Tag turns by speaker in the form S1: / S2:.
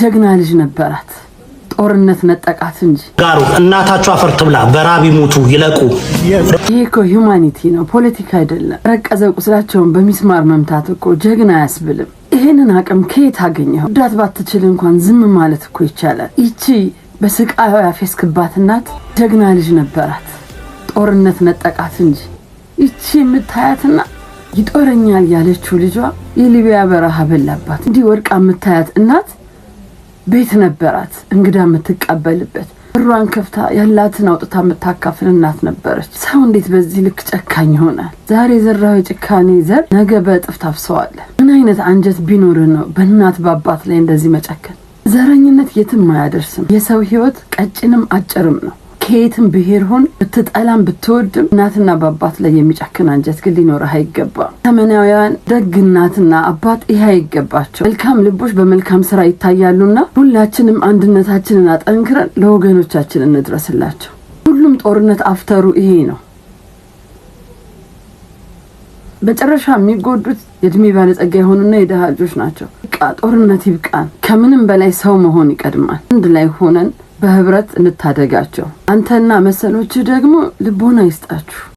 S1: ጀግና ልጅ ነበራት። ጦርነት ነጠቃት እንጂ
S2: ጋሩ እናታቸው አፈር ትብላ በራብ ይሞቱ ይለቁ።
S1: ይሄ እኮ ሂዩማኒቲ ነው፣ ፖለቲካ አይደለም። ረቀዘ ቁስላቸውን በሚስማር መምታት እኮ ጀግና አያስብልም። ይሄንን አቅም ከየት አገኘው? ዳት ባትችል እንኳን ዝም ማለት እኮ ይቻላል። ይቺ በስቃዩ ያፌስክባት እናት ጀግና ልጅ ነበራት። ጦርነት ነጠቃት እንጂ ይቺ የምታያትና ይጦረኛል ያለችው ልጇ የሊቢያ በረሃ በላባት። እንዲህ ወድቃ የምታያት እናት ቤት ነበራት፣ እንግዳ የምትቀበልበት፣ በሯን ከፍታ ያላትን አውጥታ የምታካፍል እናት ነበረች። ሰው እንዴት በዚህ ልክ ጨካኝ ይሆናል? ዛሬ ዘራው የጭካኔ ዘር ነገ በእጥፍ ታፍሰዋለህ። ምን አይነት አንጀት ቢኖር ነው በእናት በአባት ላይ እንደዚህ መጨከን? ዘረኝነት የትም አያደርስም። የሰው ህይወት ቀጭንም አጭርም ነው። ከየትም ብሄር ሆን ብትጠላም ብትወድም እናትና በአባት ላይ የሚጨክን አንጀት ግን ሊኖርህ አይገባም። ዘመናውያን ደግ እናትና አባት ይሄ አይገባቸው። መልካም ልቦች በመልካም ስራ ይታያሉና ሁላችንም አንድነታችንን አጠንክረን ለወገኖቻችን እንድረስላቸው። ሁሉም ጦርነት አፍተሩ ይሄ ነው። በጨረሻ የሚጎዱት የእድሜ ባለጸጋ የሆኑና የደሃ ልጆች ናቸው። በቃ ጦርነት ይብቃን። ከምንም በላይ ሰው መሆን ይቀድማል። አንድ ላይ ሆነን በህብረት እንታደጋቸው። አንተና መሰሎች ደግሞ ልቦና ይስጣችሁ።